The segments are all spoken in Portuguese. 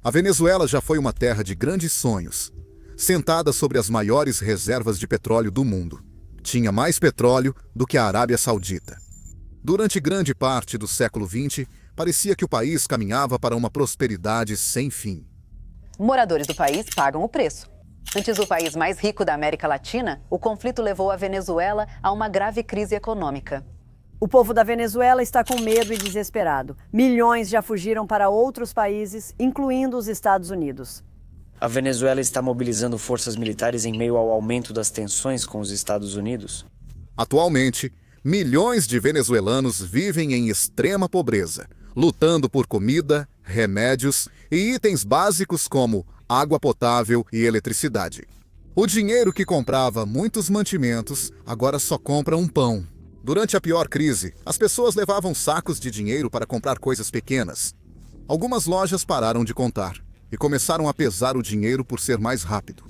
A Venezuela já foi uma terra de grandes sonhos, sentada sobre as maiores reservas de petróleo do mundo. Tinha mais petróleo do que a Arábia Saudita. Durante grande parte do século XX, parecia que o país caminhava para uma prosperidade sem fim. Moradores do país pagam o preço. Antes do país mais rico da América Latina, o conflito levou a Venezuela a uma grave crise econômica. O povo da Venezuela está com medo e desesperado. Milhões já fugiram para outros países, incluindo os Estados Unidos. A Venezuela está mobilizando forças militares em meio ao aumento das tensões com os Estados Unidos. Atualmente, milhões de venezuelanos vivem em extrema pobreza, lutando por comida, remédios e itens básicos como água potável e eletricidade. O dinheiro que comprava muitos mantimentos agora só compra um pão. Durante a pior crise, as pessoas levavam sacos de dinheiro para comprar coisas pequenas. Algumas lojas pararam de contar e começaram a pesar o dinheiro por ser mais rápido.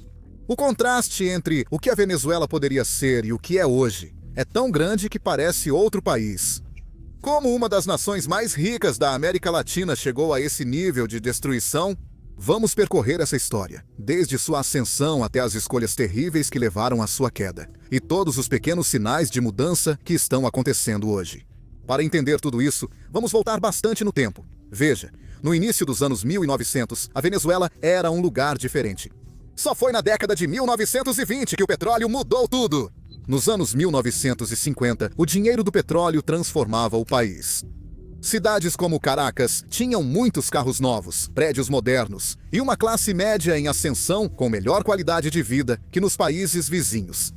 O contraste entre o que a Venezuela poderia ser e o que é hoje é tão grande que parece outro país. Como uma das nações mais ricas da América Latina chegou a esse nível de destruição? Vamos percorrer essa história, desde sua ascensão até as escolhas terríveis que levaram à sua queda, e todos os pequenos sinais de mudança que estão acontecendo hoje. Para entender tudo isso, vamos voltar bastante no tempo. Veja, no início dos anos 1900, a Venezuela era um lugar diferente. Só foi na década de 1920 que o petróleo mudou tudo. Nos anos 1950, o dinheiro do petróleo transformava o país. Cidades como Caracas tinham muitos carros novos, prédios modernos e uma classe média em ascensão com melhor qualidade de vida que nos países vizinhos.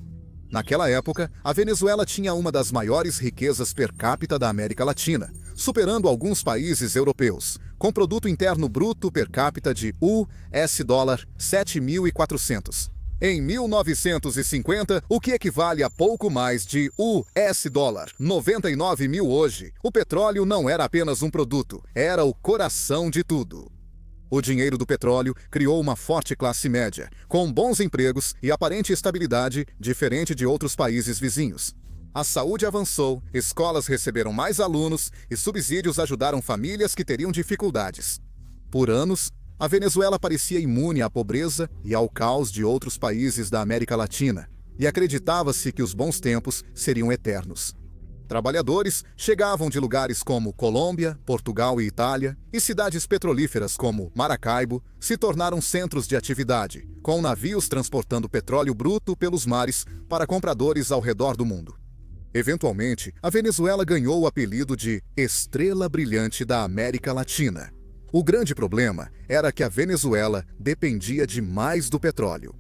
Naquela época, a Venezuela tinha uma das maiores riquezas per capita da América Latina, superando alguns países europeus, com produto interno bruto per capita de US$ 7.400. Em 1950, o que equivale a pouco mais de US$ 99 mil hoje, o petróleo não era apenas um produto, era o coração de tudo. O dinheiro do petróleo criou uma forte classe média, com bons empregos e aparente estabilidade, diferente de outros países vizinhos. A saúde avançou, escolas receberam mais alunos e subsídios ajudaram famílias que teriam dificuldades. Por anos, a Venezuela parecia imune à pobreza e ao caos de outros países da América Latina, e acreditava-se que os bons tempos seriam eternos. Trabalhadores chegavam de lugares como Colômbia, Portugal e Itália, e cidades petrolíferas como Maracaibo se tornaram centros de atividade, com navios transportando petróleo bruto pelos mares para compradores ao redor do mundo. Eventualmente, a Venezuela ganhou o apelido de Estrela Brilhante da América Latina. O grande problema era que a Venezuela dependia demais do petróleo.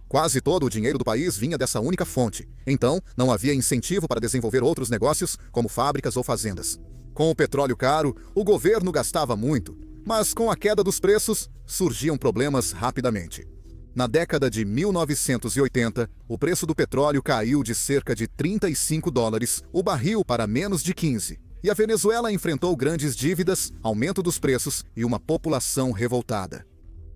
Quase todo o dinheiro do país vinha dessa única fonte, então não havia incentivo para desenvolver outros negócios, como fábricas ou fazendas. Com o petróleo caro, o governo gastava muito, mas com a queda dos preços, surgiam problemas rapidamente. Na década de 1980, o preço do petróleo caiu de cerca de $35 o barril para menos de 15. E a Venezuela enfrentou grandes dívidas, aumento dos preços e uma população revoltada.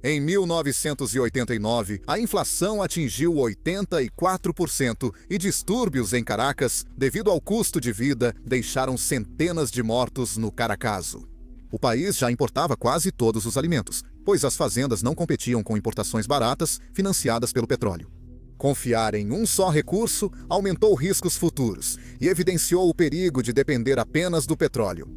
Em 1989, a inflação atingiu 84% e distúrbios em Caracas, devido ao custo de vida, deixaram centenas de mortos no Caracazo. O país já importava quase todos os alimentos, pois as fazendas não competiam com importações baratas financiadas pelo petróleo. Confiar em um só recurso aumentou riscos futuros e evidenciou o perigo de depender apenas do petróleo.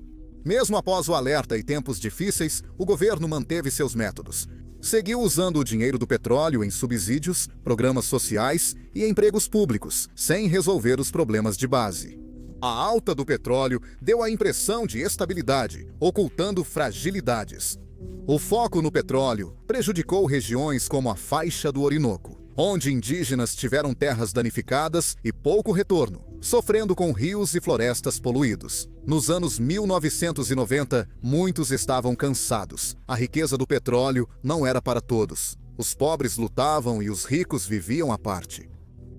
Mesmo após o alerta e tempos difíceis, o governo manteve seus métodos. Seguiu usando o dinheiro do petróleo em subsídios, programas sociais e empregos públicos, sem resolver os problemas de base. A alta do petróleo deu a impressão de estabilidade, ocultando fragilidades. O foco no petróleo prejudicou regiões como a Faixa do Orinoco, onde indígenas tiveram terras danificadas e pouco retorno, sofrendo com rios e florestas poluídos. Nos anos 1990, muitos estavam cansados. A riqueza do petróleo não era para todos. Os pobres lutavam e os ricos viviam à parte.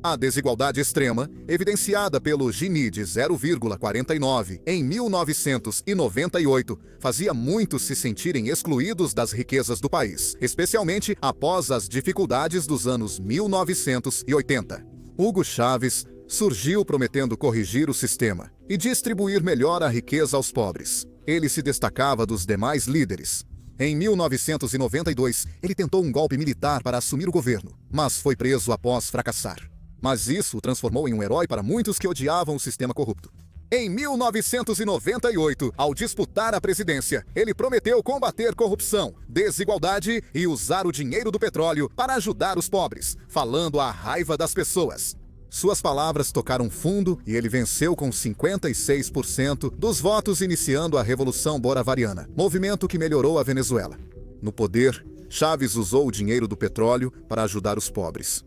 A desigualdade extrema, evidenciada pelo Gini de 0,49 em 1998, fazia muitos se sentirem excluídos das riquezas do país, especialmente após as dificuldades dos anos 1980. Hugo Chávez surgiu prometendo corrigir o sistema e distribuir melhor a riqueza aos pobres. Ele se destacava dos demais líderes. Em 1992, ele tentou um golpe militar para assumir o governo, mas foi preso após fracassar. Mas isso o transformou em um herói para muitos que odiavam o sistema corrupto. Em 1998, ao disputar a presidência, ele prometeu combater corrupção, desigualdade e usar o dinheiro do petróleo para ajudar os pobres, falando à raiva das pessoas. Suas palavras tocaram fundo e ele venceu com 56% dos votos, iniciando a Revolução Bolivariana, movimento que melhorou a Venezuela. No poder, Chávez usou o dinheiro do petróleo para ajudar os pobres.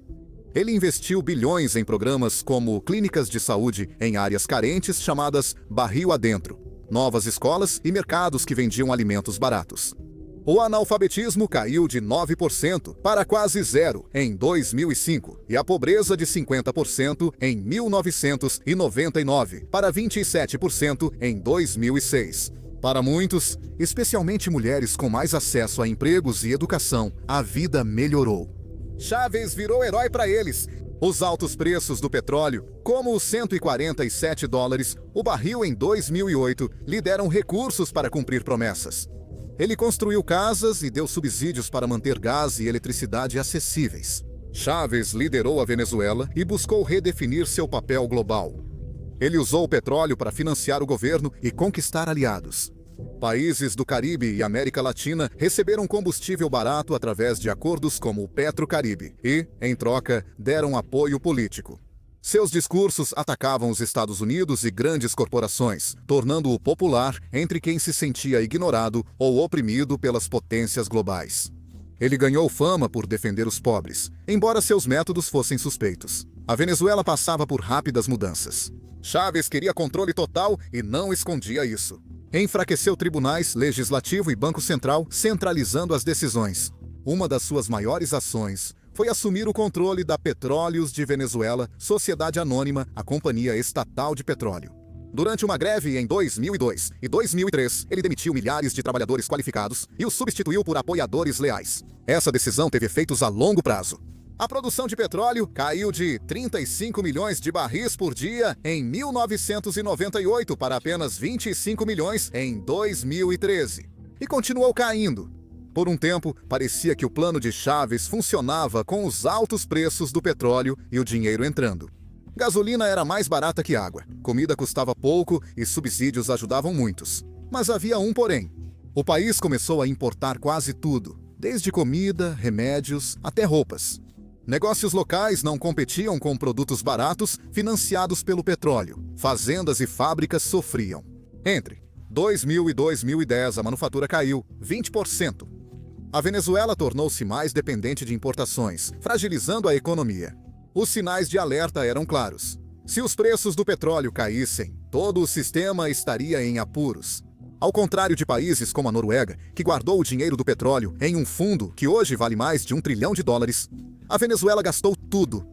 Ele investiu bilhões em programas como clínicas de saúde em áreas carentes chamadas Barril Adentro, novas escolas e mercados que vendiam alimentos baratos. O analfabetismo caiu de 9% para quase zero em 2005 e a pobreza de 50% em 1999 para 27% em 2006. Para muitos, especialmente mulheres com mais acesso a empregos e educação, a vida melhorou. Chávez virou herói para eles. Os altos preços do petróleo, como os $147 o barril em 2008, lhe deram recursos para cumprir promessas. Ele construiu casas e deu subsídios para manter gás e eletricidade acessíveis. Chávez liderou a Venezuela e buscou redefinir seu papel global. Ele usou o petróleo para financiar o governo e conquistar aliados. Países do Caribe e América Latina receberam combustível barato através de acordos como o Petrocaribe e, em troca, deram apoio político. Seus discursos atacavam os Estados Unidos e grandes corporações, tornando-o popular entre quem se sentia ignorado ou oprimido pelas potências globais. Ele ganhou fama por defender os pobres, embora seus métodos fossem suspeitos. A Venezuela passava por rápidas mudanças. Chávez queria controle total e não escondia isso. Enfraqueceu tribunais, legislativo e Banco Central, centralizando as decisões. Uma das suas maiores ações foi assumir o controle da Petróleos de Venezuela, sociedade anônima, a companhia estatal de petróleo. Durante uma greve em 2002 e 2003, ele demitiu milhares de trabalhadores qualificados e os substituiu por apoiadores leais. Essa decisão teve efeitos a longo prazo. A produção de petróleo caiu de 35 milhões de barris por dia em 1998 para apenas 25 milhões em 2013. E continuou caindo. Por um tempo, parecia que o plano de Chávez funcionava com os altos preços do petróleo e o dinheiro entrando. Gasolina era mais barata que água, comida custava pouco e subsídios ajudavam muitos. Mas havia um porém. O país começou a importar quase tudo, desde comida, remédios, até roupas. Negócios locais não competiam com produtos baratos financiados pelo petróleo. Fazendas e fábricas sofriam. Entre 2000 e 2010, a manufatura caiu 20%. A Venezuela tornou-se mais dependente de importações, fragilizando a economia. Os sinais de alerta eram claros. Se os preços do petróleo caíssem, todo o sistema estaria em apuros. Ao contrário de países como a Noruega, que guardou o dinheiro do petróleo em um fundo que hoje vale mais de $1 trilhão, a Venezuela gastou tudo.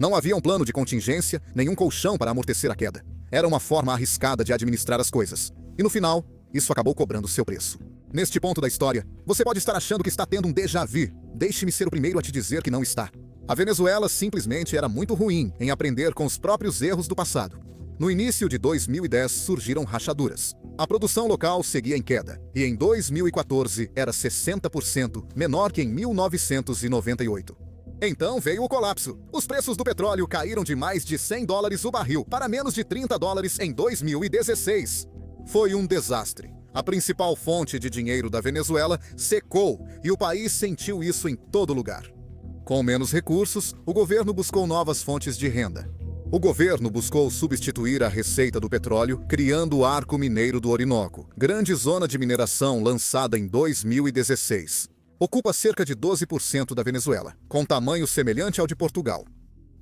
Não havia um plano de contingência, nenhum colchão para amortecer a queda. Era uma forma arriscada de administrar as coisas. E no final, isso acabou cobrando seu preço. Neste ponto da história, você pode estar achando que está tendo um déjà vu. Deixe-me ser o primeiro a te dizer que não está. A Venezuela simplesmente era muito ruim em aprender com os próprios erros do passado. No início de 2010 surgiram rachaduras. A produção local seguia em queda, e em 2014 era 60% menor que em 1998. Então veio o colapso. Os preços do petróleo caíram de mais de $100 o barril para menos de $30 em 2016. Foi um desastre. A principal fonte de dinheiro da Venezuela secou e o país sentiu isso em todo lugar. Com menos recursos, o governo buscou novas fontes de renda. O governo buscou substituir a receita do petróleo, criando o Arco Mineiro do Orinoco, grande zona de mineração lançada em 2016. Ocupa cerca de 12% da Venezuela, com tamanho semelhante ao de Portugal.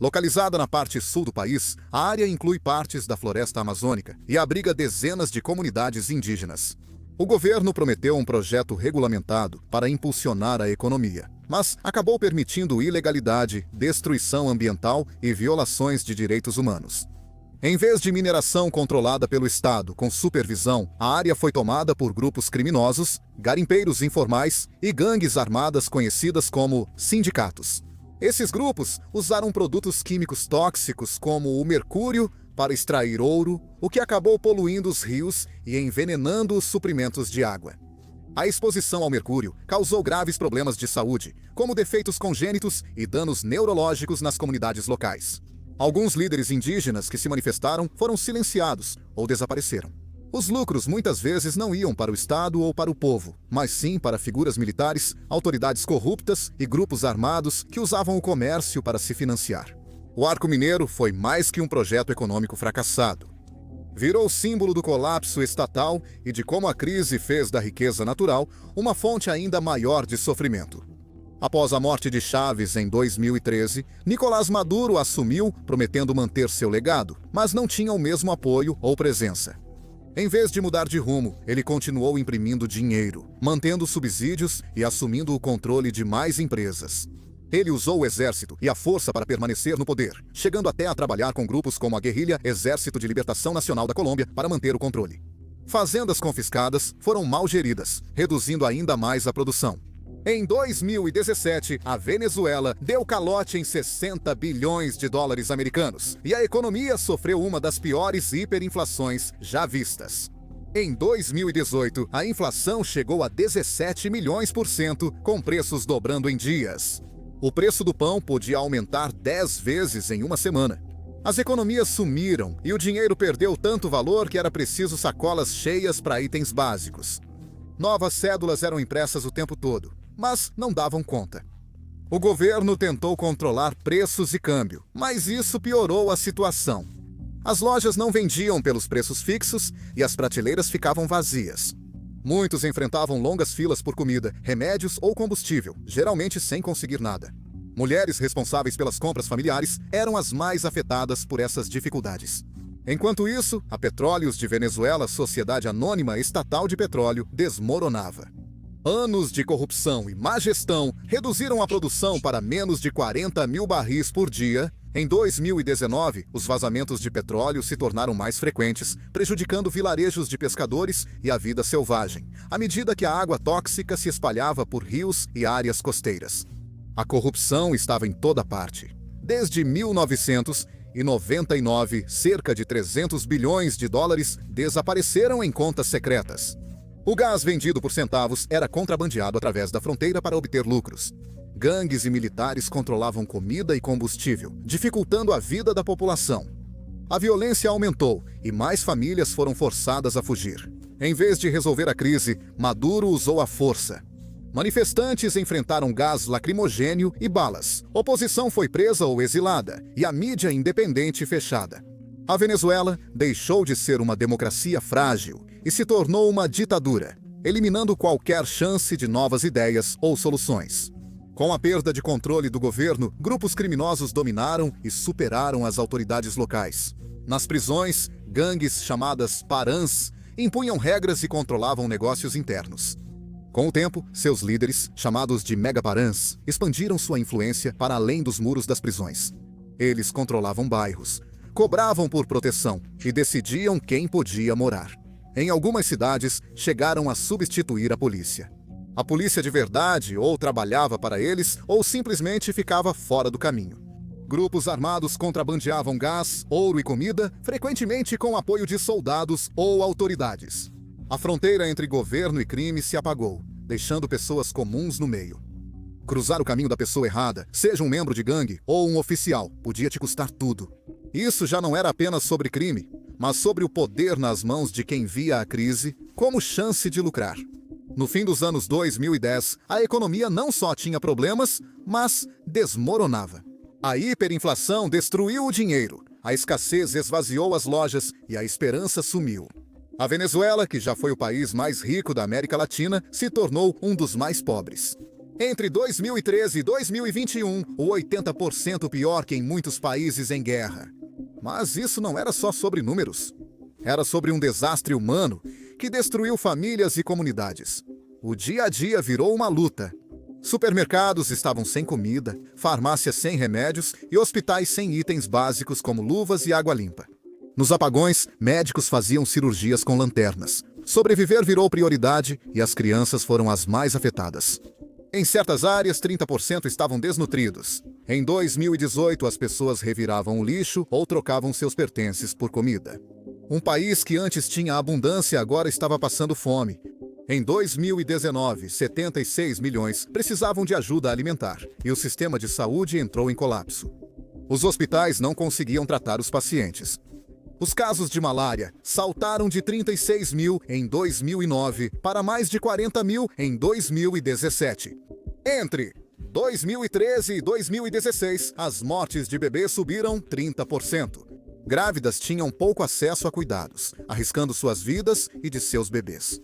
Localizada na parte sul do país, a área inclui partes da floresta amazônica e abriga dezenas de comunidades indígenas. O governo prometeu um projeto regulamentado para impulsionar a economia, mas acabou permitindo ilegalidade, destruição ambiental e violações de direitos humanos. Em vez de mineração controlada pelo Estado com supervisão, a área foi tomada por grupos criminosos, garimpeiros informais e gangues armadas conhecidas como sindicatos. Esses grupos usaram produtos químicos tóxicos como o mercúrio para extrair ouro, o que acabou poluindo os rios e envenenando os suprimentos de água. A exposição ao mercúrio causou graves problemas de saúde, como defeitos congênitos e danos neurológicos nas comunidades locais. Alguns líderes indígenas que se manifestaram foram silenciados ou desapareceram. Os lucros muitas vezes não iam para o Estado ou para o povo, mas sim para figuras militares, autoridades corruptas e grupos armados que usavam o comércio para se financiar. O Arco Mineiro foi mais que um projeto econômico fracassado. Virou símbolo do colapso estatal e de como a crise fez da riqueza natural uma fonte ainda maior de sofrimento. Após a morte de Chávez em 2013, Nicolás Maduro assumiu, prometendo manter seu legado, mas não tinha o mesmo apoio ou presença. Em vez de mudar de rumo, ele continuou imprimindo dinheiro, mantendo subsídios e assumindo o controle de mais empresas. Ele usou o exército e a força para permanecer no poder, chegando até a trabalhar com grupos como a guerrilha Exército de Libertação Nacional da Colômbia para manter o controle. Fazendas confiscadas foram mal geridas, reduzindo ainda mais a produção. Em 2017, a Venezuela deu calote em 60 bilhões de dólares americanos e a economia sofreu uma das piores hiperinflações já vistas. Em 2018, a inflação chegou a 17 milhões%, com preços dobrando em dias. O preço do pão podia aumentar 10 vezes em uma semana. As economias sumiram e o dinheiro perdeu tanto valor que era preciso sacolas cheias para itens básicos. Novas cédulas eram impressas o tempo todo, mas não davam conta. O governo tentou controlar preços e câmbio, mas isso piorou a situação. As lojas não vendiam pelos preços fixos e as prateleiras ficavam vazias. Muitos enfrentavam longas filas por comida, remédios ou combustível, geralmente sem conseguir nada. Mulheres responsáveis pelas compras familiares eram as mais afetadas por essas dificuldades. Enquanto isso, a Petróleos de Venezuela, Sociedade Anônima Estatal de Petróleo, desmoronava. Anos de corrupção e má gestão reduziram a produção para menos de 40 mil barris por dia. Em 2019, os vazamentos de petróleo se tornaram mais frequentes, prejudicando vilarejos de pescadores e a vida selvagem, à medida que a água tóxica se espalhava por rios e áreas costeiras. A corrupção estava em toda parte. Desde 1999, cerca de 300 bilhões de dólares desapareceram em contas secretas. O gás vendido por centavos era contrabandeado através da fronteira para obter lucros. Gangues e militares controlavam comida e combustível, dificultando a vida da população. A violência aumentou e mais famílias foram forçadas a fugir. Em vez de resolver a crise, Maduro usou a força. Manifestantes enfrentaram gás lacrimogênio e balas. Oposição foi presa ou exilada e a mídia independente fechada. A Venezuela deixou de ser uma democracia frágil e se tornou uma ditadura, eliminando qualquer chance de novas ideias ou soluções. Com a perda de controle do governo, grupos criminosos dominaram e superaram as autoridades locais. Nas prisões, gangues chamadas parãs impunham regras e controlavam negócios internos. Com o tempo, seus líderes, chamados de megaparãs, expandiram sua influência para além dos muros das prisões. Eles controlavam bairros, cobravam por proteção e decidiam quem podia morar. Em algumas cidades, chegaram a substituir a polícia. A polícia de verdade ou trabalhava para eles ou simplesmente ficava fora do caminho. Grupos armados contrabandeavam gás, ouro e comida, frequentemente com apoio de soldados ou autoridades. A fronteira entre governo e crime se apagou, deixando pessoas comuns no meio. Cruzar o caminho da pessoa errada, seja um membro de gangue ou um oficial, podia te custar tudo. Isso já não era apenas sobre crime, mas sobre o poder nas mãos de quem via a crise como chance de lucrar. No fim dos anos 2010, a economia não só tinha problemas, mas desmoronava. A hiperinflação destruiu o dinheiro, a escassez esvaziou as lojas e a esperança sumiu. A Venezuela, que já foi o país mais rico da América Latina, se tornou um dos mais pobres. Entre 2013 e 2021, o 80% pior que em muitos países em guerra. Mas isso não era só sobre números. Era sobre um desastre humano que destruiu famílias e comunidades. O dia a dia virou uma luta. Supermercados estavam sem comida, farmácias sem remédios e hospitais sem itens básicos como luvas e água limpa. Nos apagões, médicos faziam cirurgias com lanternas. Sobreviver virou prioridade e as crianças foram as mais afetadas. Em certas áreas, 30% estavam desnutridos. Em 2018, as pessoas reviravam o lixo ou trocavam seus pertences por comida. Um país que antes tinha abundância agora estava passando fome. Em 2019, 76 milhões precisavam de ajuda alimentar e o sistema de saúde entrou em colapso. Os hospitais não conseguiam tratar os pacientes. Os casos de malária saltaram de 36 mil em 2009 para mais de 40 mil em 2017. Entre 2013 e 2016, as mortes de bebês subiram 30%. Grávidas tinham pouco acesso a cuidados, arriscando suas vidas e de seus bebês.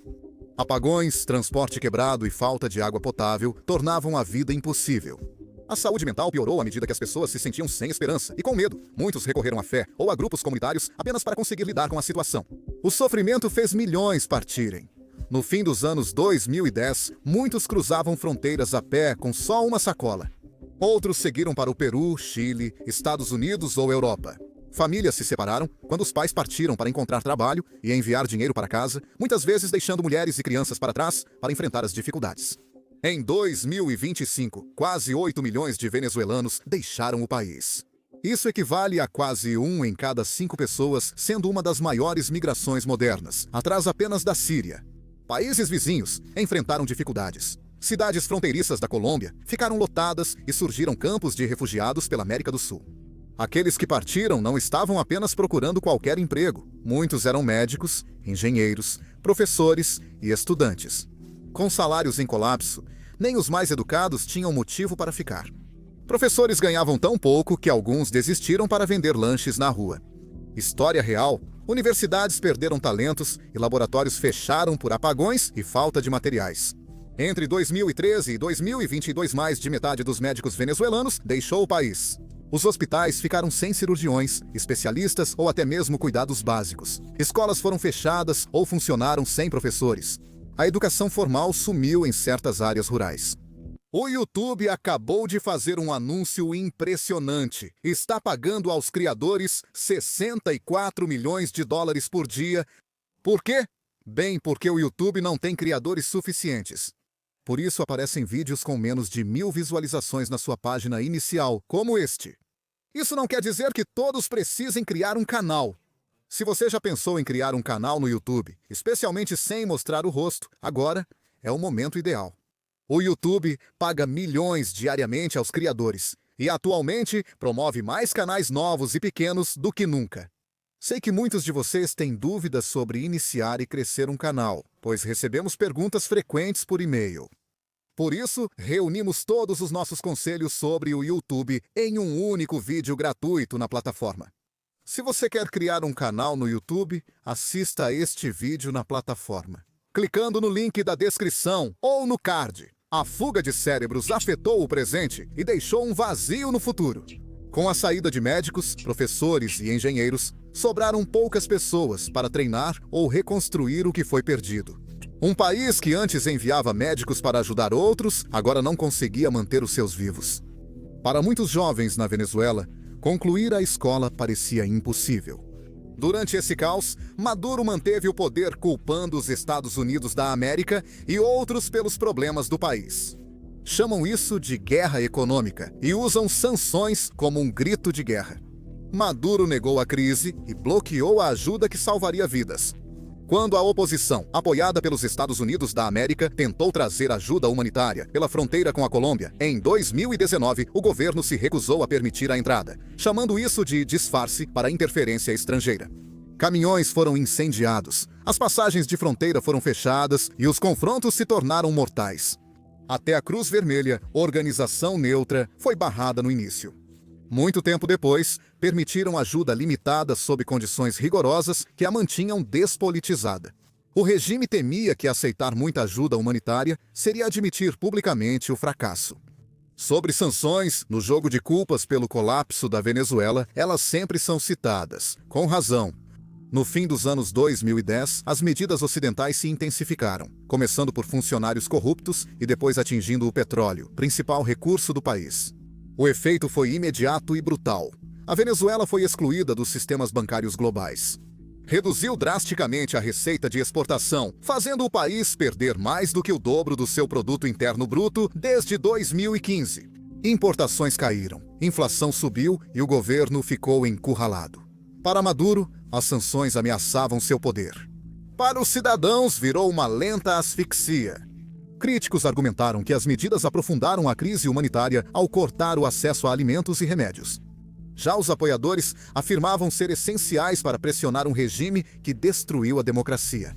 Apagões, transporte quebrado e falta de água potável tornavam a vida impossível. A saúde mental piorou à medida que as pessoas se sentiam sem esperança e com medo. Muitos recorreram à fé ou a grupos comunitários apenas para conseguir lidar com a situação. O sofrimento fez milhões partirem. No fim dos anos 2010, muitos cruzavam fronteiras a pé com só uma sacola. Outros seguiram para o Peru, Chile, Estados Unidos ou Europa. Famílias se separaram quando os pais partiram para encontrar trabalho e enviar dinheiro para casa, muitas vezes deixando mulheres e crianças para trás para enfrentar as dificuldades. Em 2025, quase 8 milhões de venezuelanos deixaram o país. Isso equivale a quase 1 em cada 5 pessoas, sendo uma das maiores migrações modernas, atrás apenas da Síria. Países vizinhos enfrentaram dificuldades. Cidades fronteiriças da Colômbia ficaram lotadas e surgiram campos de refugiados pela América do Sul. Aqueles que partiram não estavam apenas procurando qualquer emprego. Muitos eram médicos, engenheiros, professores e estudantes. Com salários em colapso, nem os mais educados tinham motivo para ficar. Professores ganhavam tão pouco que alguns desistiram para vender lanches na rua. História real: universidades perderam talentos e laboratórios fecharam por apagões e falta de materiais. Entre 2013 e 2022, mais de metade dos médicos venezuelanos deixou o país. Os hospitais ficaram sem cirurgiões, especialistas ou até mesmo cuidados básicos. Escolas foram fechadas ou funcionaram sem professores. A educação formal sumiu em certas áreas rurais. O YouTube acabou de fazer um anúncio impressionante. Está pagando aos criadores 64 milhões de dólares por dia. Por quê? Bem, porque o YouTube não tem criadores suficientes. Por isso aparecem vídeos com menos de 1000 visualizações na sua página inicial, como este. Isso não quer dizer que todos precisem criar um canal. Se você já pensou em criar um canal no YouTube, especialmente sem mostrar o rosto, agora é o momento ideal. O YouTube paga milhões diariamente aos criadores e atualmente promove mais canais novos e pequenos do que nunca. Sei que muitos de vocês têm dúvidas sobre iniciar e crescer um canal, pois recebemos perguntas frequentes por e-mail. Por isso, reunimos todos os nossos conselhos sobre o YouTube em um único vídeo gratuito na plataforma. Se você quer criar um canal no YouTube, assista a este vídeo na plataforma, clicando no link da descrição ou no card. A fuga de cérebros afetou o presente e deixou um vazio no futuro. Com a saída de médicos, professores e engenheiros, sobraram poucas pessoas para treinar ou reconstruir o que foi perdido. Um país que antes enviava médicos para ajudar outros, agora não conseguia manter os seus vivos. Para muitos jovens na Venezuela, concluir a escola parecia impossível. Durante esse caos, Maduro manteve o poder culpando os Estados Unidos da América e outros pelos problemas do país. Chamam isso de guerra econômica e usam sanções como um grito de guerra. Maduro negou a crise e bloqueou a ajuda que salvaria vidas. Quando a oposição, apoiada pelos Estados Unidos da América, tentou trazer ajuda humanitária pela fronteira com a Colômbia, em 2019, o governo se recusou a permitir a entrada, chamando isso de disfarce para interferência estrangeira. Caminhões foram incendiados, as passagens de fronteira foram fechadas e os confrontos se tornaram mortais. Até a Cruz Vermelha, organização neutra, foi barrada no início. Muito tempo depois, permitiram ajuda limitada sob condições rigorosas que a mantinham despolitizada. O regime temia que aceitar muita ajuda humanitária seria admitir publicamente o fracasso. Sobre sanções, no jogo de culpas pelo colapso da Venezuela, elas sempre são citadas, com razão. No fim dos anos 2010, as medidas ocidentais se intensificaram, começando por funcionários corruptos e depois atingindo o petróleo, principal recurso do país. O efeito foi imediato e brutal. A Venezuela foi excluída dos sistemas bancários globais. Reduziu drasticamente a receita de exportação, fazendo o país perder mais do que o dobro do seu produto interno bruto desde 2015. Importações caíram, inflação subiu e o governo ficou encurralado. Para Maduro, as sanções ameaçavam seu poder. Para os cidadãos, virou uma lenta asfixia. Críticos argumentaram que as medidas aprofundaram a crise humanitária ao cortar o acesso a alimentos e remédios. Já os apoiadores afirmavam ser essenciais para pressionar um regime que destruiu a democracia.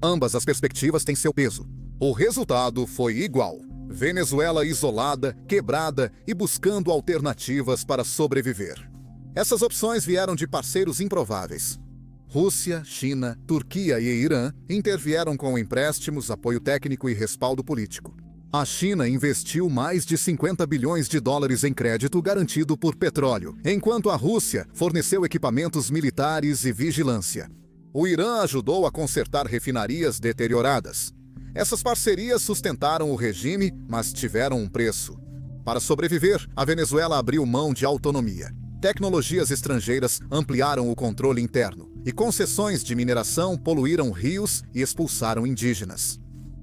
Ambas as perspectivas têm seu peso. O resultado foi igual: Venezuela isolada, quebrada e buscando alternativas para sobreviver. Essas opções vieram de parceiros improváveis. Rússia, China, Turquia e Irã intervieram com empréstimos, apoio técnico e respaldo político. A China investiu mais de 50 bilhões de dólares em crédito garantido por petróleo, enquanto a Rússia forneceu equipamentos militares e vigilância. O Irã ajudou a consertar refinarias deterioradas. Essas parcerias sustentaram o regime, mas tiveram um preço. Para sobreviver, a Venezuela abriu mão de autonomia. Tecnologias estrangeiras ampliaram o controle interno, e concessões de mineração poluíram rios e expulsaram indígenas.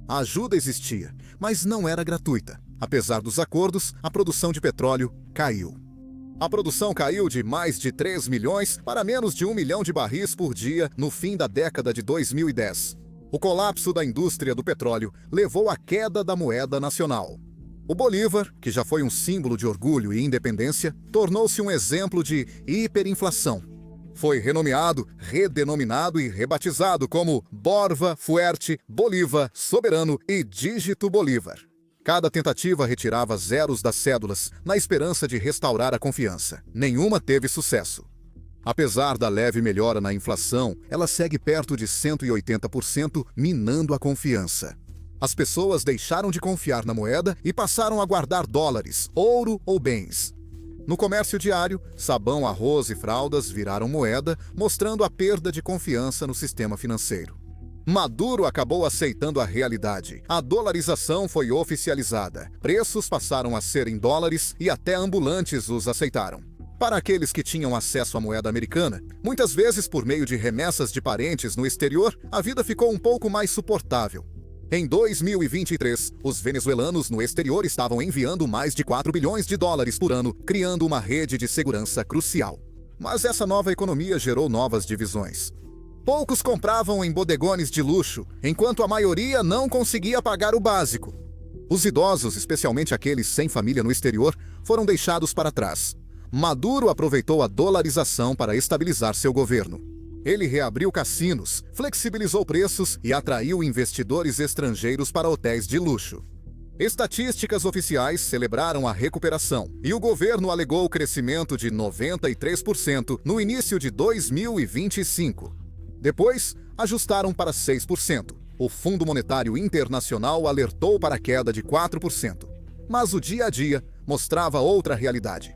A ajuda existia, mas não era gratuita. Apesar dos acordos, a produção de petróleo caiu. A produção caiu de mais de 3 milhões para menos de 1 milhão de barris por dia no fim da década de 2010. O colapso da indústria do petróleo levou à queda da moeda nacional. O Bolívar, que já foi um símbolo de orgulho e independência, tornou-se um exemplo de hiperinflação. Foi renomeado, redenominado e rebatizado como Borba Fuerte, Bolívar, Soberano e Dígito Bolívar. Cada tentativa retirava zeros das cédulas, na esperança de restaurar a confiança. Nenhuma teve sucesso. Apesar da leve melhora na inflação, ela segue perto de 180%, minando a confiança. As pessoas deixaram de confiar na moeda e passaram a guardar dólares, ouro ou bens. No comércio diário, sabão, arroz e fraldas viraram moeda, mostrando a perda de confiança no sistema financeiro. Maduro acabou aceitando a realidade. A dolarização foi oficializada. Preços passaram a ser em dólares e até ambulantes os aceitaram. Para aqueles que tinham acesso à moeda americana, muitas vezes por meio de remessas de parentes no exterior, a vida ficou um pouco mais suportável. Em 2023, os venezuelanos no exterior estavam enviando mais de 4 bilhões de dólares por ano, criando uma rede de segurança crucial. Mas essa nova economia gerou novas divisões. Poucos compravam em bodegones de luxo, enquanto a maioria não conseguia pagar o básico. Os idosos, especialmente aqueles sem família no exterior, foram deixados para trás. Maduro aproveitou a dolarização para estabilizar seu governo. Ele reabriu cassinos, flexibilizou preços e atraiu investidores estrangeiros para hotéis de luxo. Estatísticas oficiais celebraram a recuperação e o governo alegou o crescimento de 93% no início de 2025. Depois, ajustaram para 6%. O Fundo Monetário Internacional alertou para a queda de 4%. Mas o dia a dia mostrava outra realidade.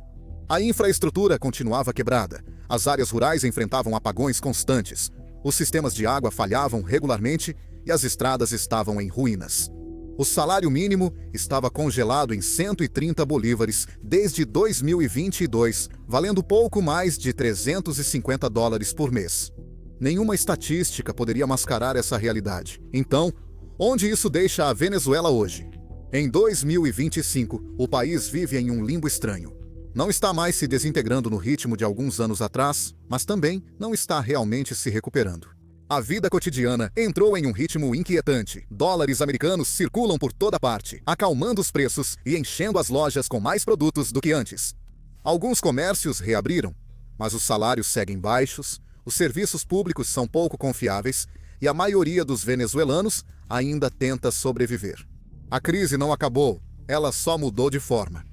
A infraestrutura continuava quebrada. As áreas rurais enfrentavam apagões constantes. Os sistemas de água falhavam regularmente e as estradas estavam em ruínas. O salário mínimo estava congelado em 130 bolívares desde 2022, valendo pouco mais de 350 dólares por mês. Nenhuma estatística poderia mascarar essa realidade. Então, onde isso deixa a Venezuela hoje? Em 2025, o país vive em um limbo estranho. Não está mais se desintegrando no ritmo de alguns anos atrás, mas também não está realmente se recuperando. A vida cotidiana entrou em um ritmo inquietante. Dólares americanos circulam por toda parte, acalmando os preços e enchendo as lojas com mais produtos do que antes. Alguns comércios reabriram, mas os salários seguem baixos, os serviços públicos são pouco confiáveis e a maioria dos venezuelanos ainda tenta sobreviver. A crise não acabou, ela só mudou de forma.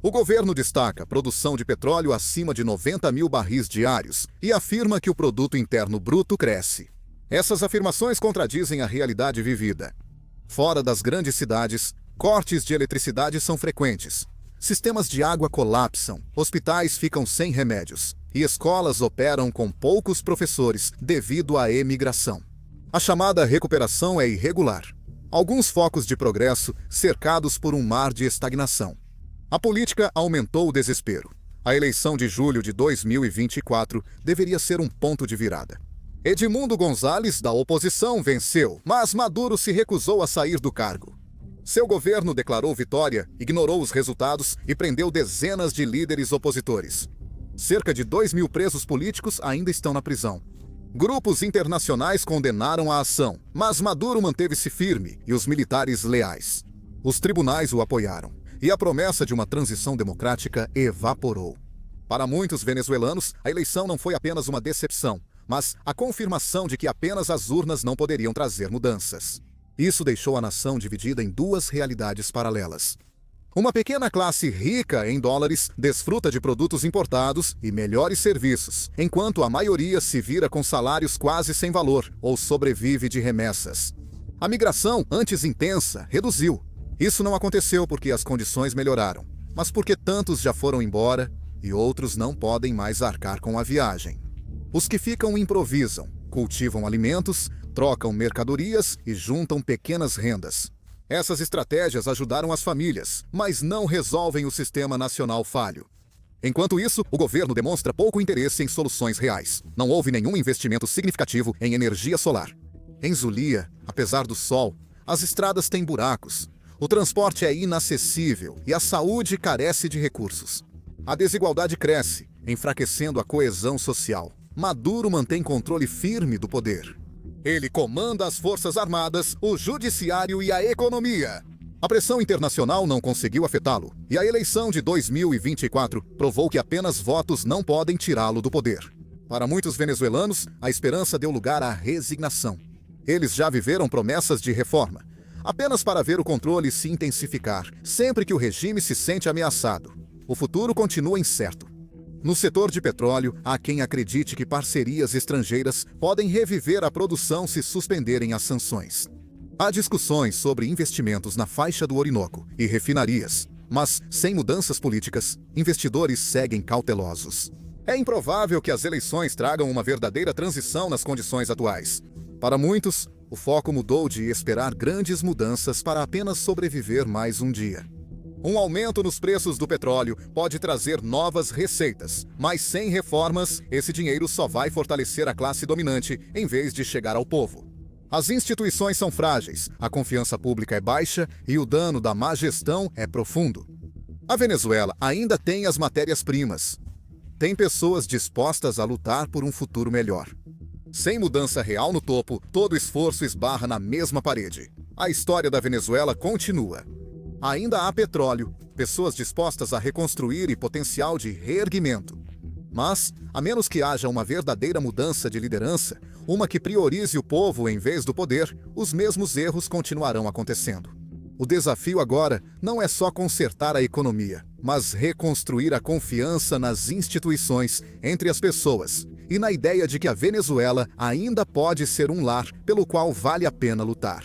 O governo destaca a produção de petróleo acima de 90 mil barris diários e afirma que o produto interno bruto cresce. Essas afirmações contradizem a realidade vivida. Fora das grandes cidades, cortes de eletricidade são frequentes. Sistemas de água colapsam, hospitais ficam sem remédios e escolas operam com poucos professores devido à emigração. A chamada recuperação é irregular. Alguns focos de progresso cercados por um mar de estagnação. A política aumentou o desespero. A eleição de julho de 2024 deveria ser um ponto de virada. Edmundo González, da oposição, venceu, mas Maduro se recusou a sair do cargo. Seu governo declarou vitória, ignorou os resultados e prendeu dezenas de líderes opositores. Cerca de 2.000 presos políticos ainda estão na prisão. Grupos internacionais condenaram a ação, mas Maduro manteve-se firme e os militares leais. Os tribunais o apoiaram, e a promessa de uma transição democrática evaporou. Para muitos venezuelanos, a eleição não foi apenas uma decepção, mas a confirmação de que apenas as urnas não poderiam trazer mudanças. Isso deixou a nação dividida em duas realidades paralelas. Uma pequena classe rica em dólares desfruta de produtos importados e melhores serviços, enquanto a maioria se vira com salários quase sem valor ou sobrevive de remessas. A migração, antes intensa, reduziu. Isso não aconteceu porque as condições melhoraram, mas porque tantos já foram embora e outros não podem mais arcar com a viagem. Os que ficam improvisam, cultivam alimentos, trocam mercadorias e juntam pequenas rendas. Essas estratégias ajudaram as famílias, mas não resolvem o sistema nacional falho. Enquanto isso, o governo demonstra pouco interesse em soluções reais. Não houve nenhum investimento significativo em energia solar. Em Zulia, apesar do sol, as estradas têm buracos, o transporte é inacessível e a saúde carece de recursos. A desigualdade cresce, enfraquecendo a coesão social. Maduro mantém controle firme do poder. Ele comanda as forças armadas, o judiciário e a economia. A pressão internacional não conseguiu afetá-lo, e a eleição de 2024 provou que apenas votos não podem tirá-lo do poder. Para muitos venezuelanos, a esperança deu lugar à resignação. Eles já viveram promessas de reforma, apenas para ver o controle se intensificar, sempre que o regime se sente ameaçado. O futuro continua incerto. No setor de petróleo, há quem acredite que parcerias estrangeiras podem reviver a produção se suspenderem as sanções. Há discussões sobre investimentos na faixa do Orinoco e refinarias, mas, sem mudanças políticas, investidores seguem cautelosos. É improvável que as eleições tragam uma verdadeira transição nas condições atuais. Para muitos, o foco mudou de esperar grandes mudanças para apenas sobreviver mais um dia. Um aumento nos preços do petróleo pode trazer novas receitas, mas sem reformas, esse dinheiro só vai fortalecer a classe dominante em vez de chegar ao povo. As instituições são frágeis, a confiança pública é baixa e o dano da má gestão é profundo. A Venezuela ainda tem as matérias-primas. Tem pessoas dispostas a lutar por um futuro melhor. Sem mudança real no topo, todo esforço esbarra na mesma parede. A história da Venezuela continua. Ainda há petróleo, pessoas dispostas a reconstruir e potencial de reerguimento. Mas, a menos que haja uma verdadeira mudança de liderança, uma que priorize o povo em vez do poder, os mesmos erros continuarão acontecendo. O desafio agora não é só consertar a economia, mas reconstruir a confiança nas instituições, entre as pessoas, e na ideia de que a Venezuela ainda pode ser um lar pelo qual vale a pena lutar.